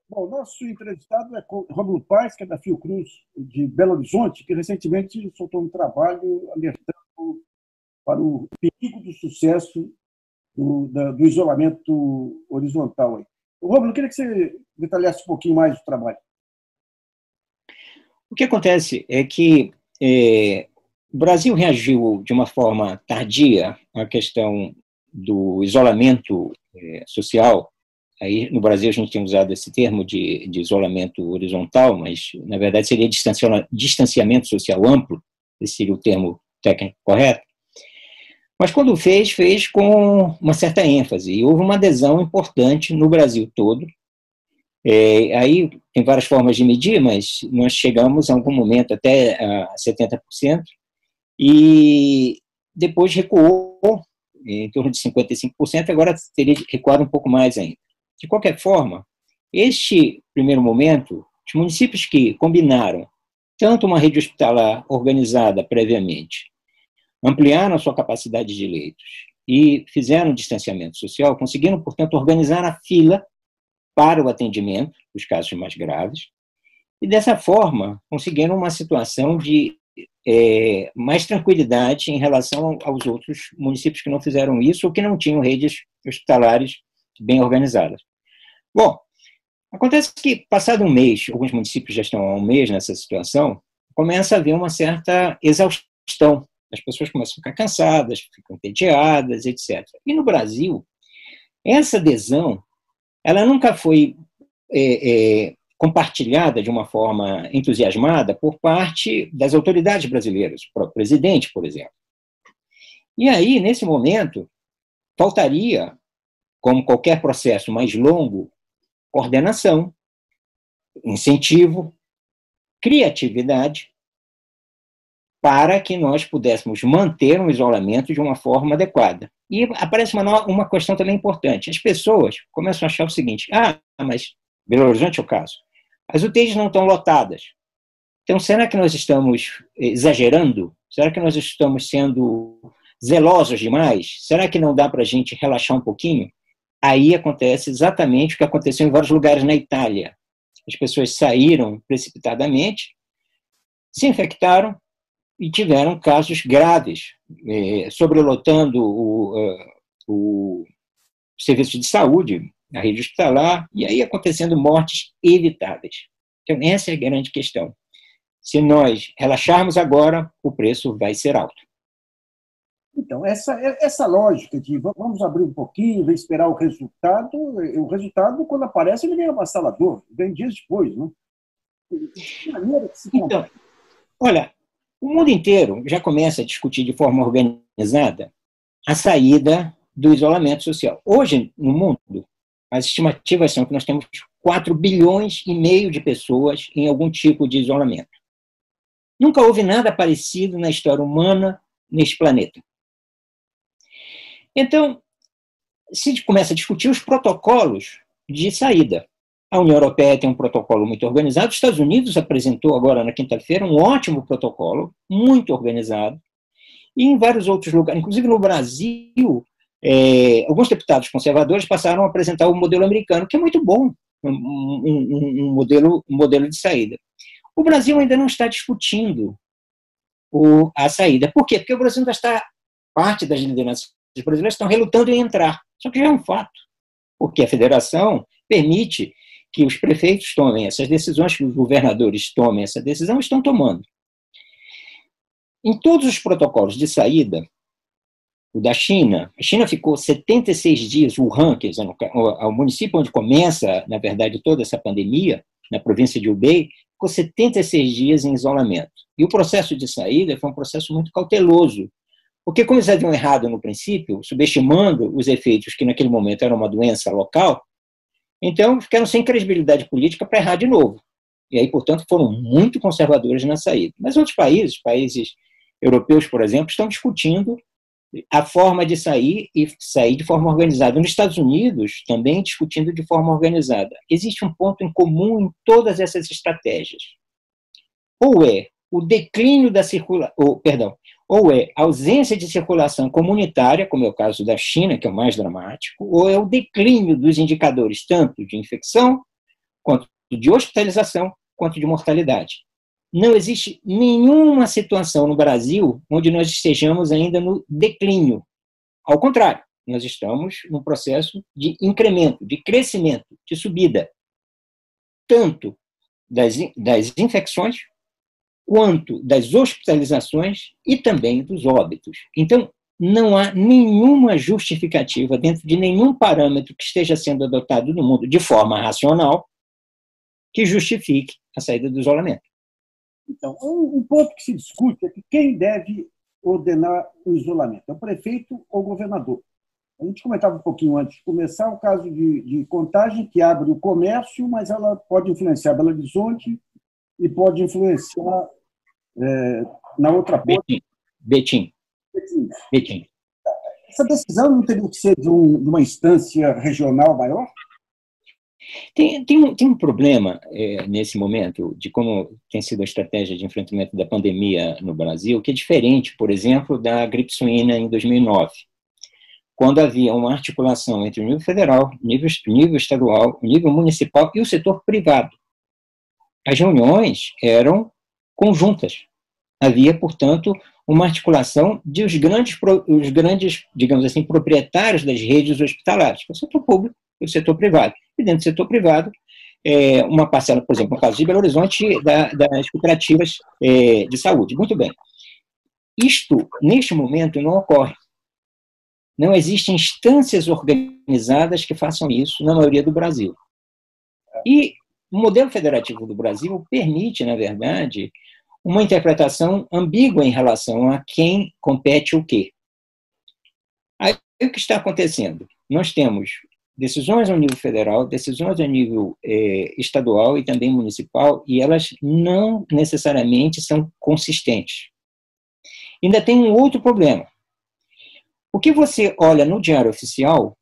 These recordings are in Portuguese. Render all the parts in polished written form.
Bom, o nosso entrevistado é Rômulo Paes, que é da Fiocruz de Belo Horizonte, que recentemente soltou um trabalho alertando para o perigo do sucesso do isolamento horizontal. Rômulo, eu queria que você detalhasse um pouquinho mais o trabalho. O que acontece é que o Brasil reagiu de uma forma tardia à questão do isolamento social. Aí, no Brasil, a gente tem usado esse termo de isolamento horizontal, mas, na verdade, seria distanciamento social amplo, esse seria o termo técnico correto. Mas, quando fez com uma certa ênfase, e houve uma adesão importante no Brasil todo. Aí tem várias formas de medir, mas nós chegamos a algum momento até a 70%, e depois recuou em torno de 55%, agora teria recuado um pouco mais ainda. De qualquer forma, este primeiro momento, os municípios que combinaram tanto uma rede hospitalar organizada previamente, ampliaram a sua capacidade de leitos e fizeram distanciamento social, conseguiram, portanto, organizar a fila para o atendimento dos casos mais graves, e dessa forma conseguiram uma situação de mais tranquilidade em relação aos outros municípios que não fizeram isso ou que não tinham redes hospitalares bem organizadas. Bom, acontece que, passado um mês, alguns municípios já estão há um mês nessa situação, começa a haver uma certa exaustão. As pessoas começam a ficar cansadas, ficam entediadas, etc. E no Brasil, essa adesão ela nunca foi compartilhada de uma forma entusiasmada por parte das autoridades brasileiras, o próprio presidente, por exemplo. E aí, nesse momento, faltaria, como qualquer processo mais longo, coordenação, incentivo, criatividade, para que nós pudéssemos manter um isolamento de uma forma adequada. E aparece uma questão também importante. As pessoas começam a achar o seguinte: mas Belo Horizonte é o caso. As UTIs não estão lotadas. Então, será que nós estamos exagerando? Será que nós estamos sendo zelosos demais? Será que não dá para a gente relaxar um pouquinho? Aí acontece exatamente o que aconteceu em vários lugares na Itália. As pessoas saíram precipitadamente, se infectaram, e tiveram casos graves, sobrelotando o serviço de saúde, a rede hospitalar, e aí acontecendo mortes evitáveis. Então, essa é a grande questão. Se nós relaxarmos agora, o preço vai ser alto. Então, essa lógica de vamos abrir um pouquinho, esperar o resultado, quando aparece, ele vem avassalador, vem dias depois, né? De maneira que se então, olha, o mundo inteiro já começa a discutir de forma organizada a saída do isolamento social. Hoje, no mundo, as estimativas são que nós temos 4,5 bilhões de pessoas em algum tipo de isolamento. Nunca houve nada parecido na história humana neste planeta. Então, se começa a discutir os protocolos de saída. A União Europeia tem um protocolo muito organizado. Os Estados Unidos apresentou agora na quinta-feira um ótimo protocolo, muito organizado. E em vários outros lugares, inclusive no Brasil, alguns deputados conservadores passaram a apresentar o modelo americano, que é muito bom, um modelo de saída. O Brasil ainda não está discutindo a saída. Por quê? Porque o Brasil ainda está, parte das lideranças brasileiras estão relutando em entrar. Só que já é um fato, porque a federação permite que os prefeitos tomem essas decisões, que os governadores tomem essa decisão, estão tomando. Em todos os protocolos de saída, o da China, a China ficou 76 dias, Wuhan, quer dizer, o município onde começa, na verdade, toda essa pandemia, na província de Hubei, ficou 76 dias em isolamento. E o processo de saída foi um processo muito cauteloso, porque como eles haviam errado no princípio, subestimando os efeitos que naquele momento era uma doença local, então ficaram sem credibilidade política para errar de novo. E aí, portanto, foram muito conservadores na saída. Mas outros países europeus, por exemplo, estão discutindo a forma de sair e sair de forma organizada. Nos Estados Unidos, também discutindo de forma organizada. Existe um ponto em comum em todas essas estratégias. Ou é o declínio da ou é a ausência de circulação comunitária, como é o caso da China, que é o mais dramático, ou é o declínio dos indicadores tanto de infecção quanto de hospitalização, quanto de mortalidade. Não existe nenhuma situação no Brasil onde nós estejamos ainda no declínio. Ao contrário, nós estamos num processo de incremento, de crescimento, de subida, tanto das infecções, quanto das hospitalizações e também dos óbitos. Então, não há nenhuma justificativa dentro de nenhum parâmetro que esteja sendo adotado no mundo de forma racional que justifique a saída do isolamento. Então, um ponto que se discute é que quem deve ordenar o isolamento é o prefeito ou o governador. A gente comentava um pouquinho antes de começar o caso de Contagem, que abre o comércio, mas ela pode influenciar Belo Horizonte e pode influenciar na outra ponta. Betim. Essa decisão não teria que ser de uma instância regional maior? Tem um problema nesse momento de como tem sido a estratégia de enfrentamento da pandemia no Brasil, que é diferente, por exemplo, da gripe suína em 2009, quando havia uma articulação entre o nível federal, nível estadual, nível municipal e o setor privado. As reuniões eram conjuntas. Havia, portanto, uma articulação de os grandes, digamos assim, proprietários das redes hospitalares, o setor público e o setor privado. E dentro do setor privado, uma parcela, por exemplo, no caso de Belo Horizonte, das cooperativas de saúde. Muito bem. Isto, neste momento, não ocorre. Não existem instâncias organizadas que façam isso na maioria do Brasil. E o modelo federativo do Brasil permite, na verdade, uma interpretação ambígua em relação a quem compete o quê. Aí, o que está acontecendo? Nós temos decisões ao nível federal, decisões ao nível estadual e também municipal, e elas não necessariamente são consistentes. Ainda tem um outro problema. O que você olha no Diário Oficial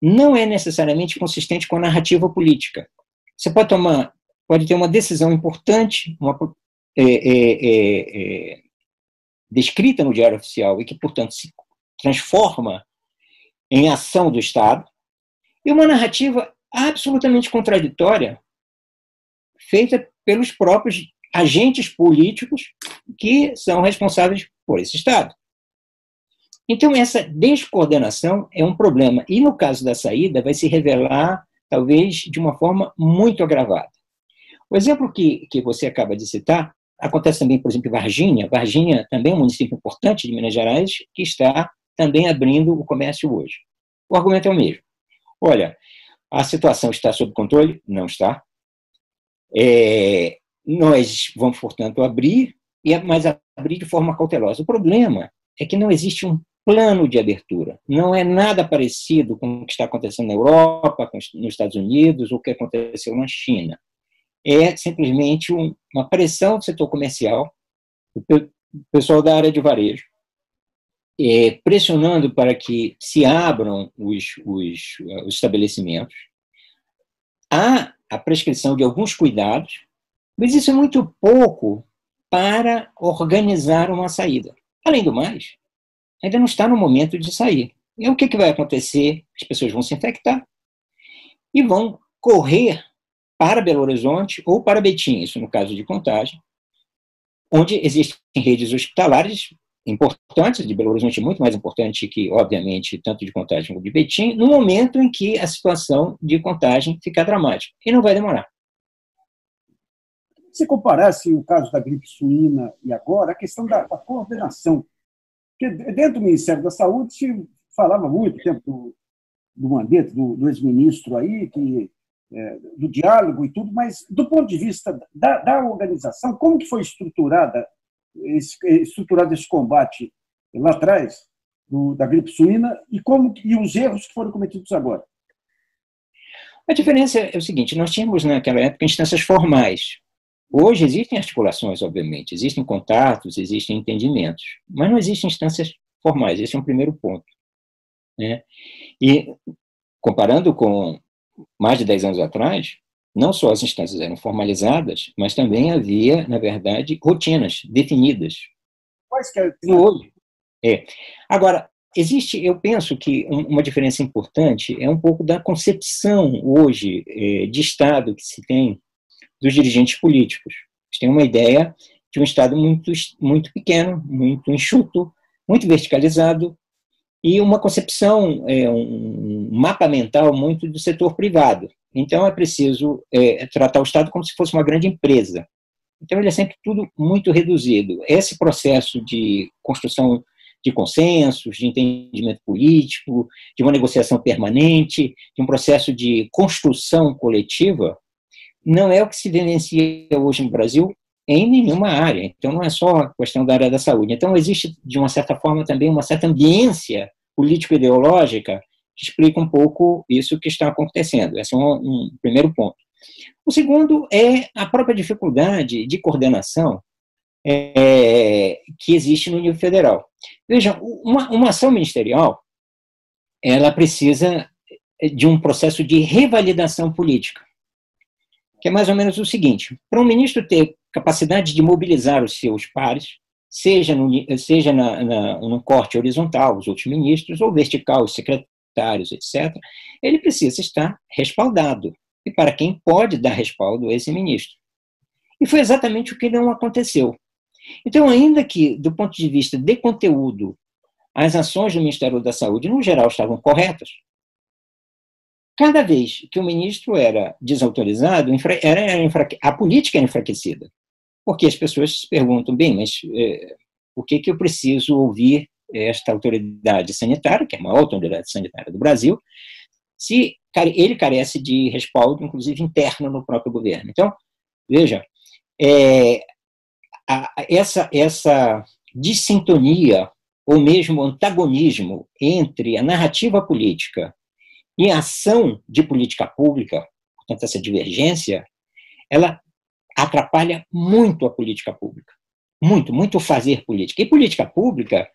não é necessariamente consistente com a narrativa política. Você pode ter uma decisão importante, descrita no Diário Oficial e que, portanto, se transforma em ação do Estado, e uma narrativa absolutamente contraditória, feita pelos próprios agentes políticos que são responsáveis por esse Estado. Então, essa descoordenação é um problema, e no caso da saída vai se revelar, talvez, de uma forma muito agravada. O exemplo que você acaba de citar acontece também, por exemplo, em Varginha. Varginha também é um município importante de Minas Gerais, que está também abrindo o comércio hoje. O argumento é o mesmo. Olha, a situação está sob controle? Não está. Nós vamos, portanto, abrir, mas abrir de forma cautelosa. O problema é que não existe um plano de abertura. Não é nada parecido com o que está acontecendo na Europa, nos Estados Unidos, ou o que aconteceu na China. É simplesmente uma pressão do setor comercial, o pessoal da área de varejo, pressionando para que se abram os estabelecimentos. Há a prescrição de alguns cuidados, mas isso é muito pouco para organizar uma saída. Além do mais, ainda não está no momento de sair. E o que vai acontecer? As pessoas vão se infectar e vão correr para Belo Horizonte ou para Betim, isso no caso de Contagem, onde existem redes hospitalares importantes, de Belo Horizonte muito mais importante que, obviamente, tanto de Contagem como de Betim, no momento em que a situação de Contagem ficar dramática. E não vai demorar. Se comparasse o caso da gripe suína e agora, a questão da coordenação. Porque dentro do Ministério da Saúde se falava muito tempo do Mandetta, do ex-ministro aí, do diálogo e tudo, mas do ponto de vista da organização, como que foi estruturado esse combate lá atrás da gripe suína e os erros que foram cometidos agora? A diferença é o seguinte, nós tínhamos naquela época instâncias formais. Hoje existem articulações, obviamente, existem contatos, existem entendimentos, mas não existem instâncias formais, esse é um primeiro ponto. Né? E, comparando com mais de 10 anos atrás, não só as instâncias eram formalizadas, mas também havia, na verdade, rotinas definidas. Quais que é? Hoje. Agora, existe, eu penso que uma diferença importante é um pouco da concepção hoje de Estado que se tem dos dirigentes políticos. Eles têm uma ideia de um Estado muito pequeno, muito enxuto, muito verticalizado, e uma concepção, um mapa mental muito do setor privado. Então, é preciso tratar o Estado como se fosse uma grande empresa. Então, ele é sempre tudo muito reduzido. Esse processo de construção de consensos, de entendimento político, de uma negociação permanente, de um processo de construção coletiva, não é o que se vivencia hoje no Brasil em nenhuma área. Então, não é só a questão da área da saúde. Então, existe, de uma certa forma, também uma certa ambiência político-ideológica que explica um pouco isso que está acontecendo. Esse é um primeiro ponto. O segundo é a própria dificuldade de coordenação que existe no nível federal. Veja, uma ação ministerial, ela precisa de um processo de revalidação política, que é mais ou menos o seguinte: para um ministro ter capacidade de mobilizar os seus pares, seja no corte horizontal, os outros ministros, ou vertical, os secretários, etc., ele precisa estar respaldado. E para quem pode dar respaldo a esse ministro. E foi exatamente o que não aconteceu. Então, ainda que, do ponto de vista de conteúdo, as ações do Ministério da Saúde, no geral, estavam corretas, cada vez que o ministro era desautorizado, a política era enfraquecida. Porque as pessoas se perguntam, bem, mas por que eu preciso ouvir esta autoridade sanitária, que é a maior autoridade sanitária do Brasil, se ele carece de respaldo, inclusive interno no próprio governo? Então, veja, essa dissintonia, ou mesmo antagonismo entre a narrativa política e a ação de política pública, portanto, essa divergência, ela atrapalha muito a política pública. Muito fazer política. E política pública,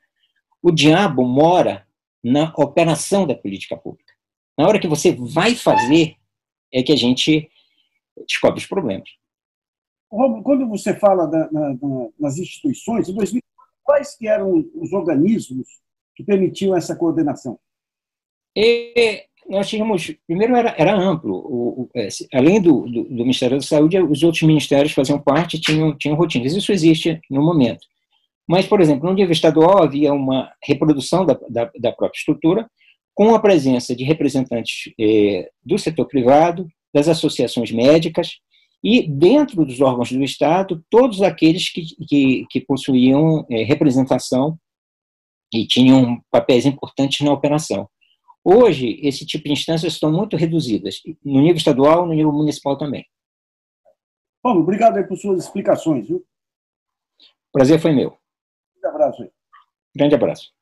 o diabo mora na operação da política pública. Na hora que você vai fazer, é que a gente descobre os problemas. Romulo, quando você fala nas instituições, em 2000, quais que eram os organismos que permitiam essa coordenação? Nós tínhamos, primeiro era amplo, além do Ministério da Saúde, os outros ministérios faziam parte, tinham rotinas. Isso existe no momento. Mas, por exemplo, no nível estadual havia uma reprodução da própria estrutura, com a presença de representantes do setor privado, das associações médicas, e dentro dos órgãos do Estado, todos aqueles que possuíam representação e tinham papéis importantes na operação. Hoje, esse tipo de instâncias estão muito reduzidas, no nível estadual e no nível municipal também. Paulo, obrigado aí por suas explicações. Viu? O prazer foi meu. Um abraço aí. Grande abraço.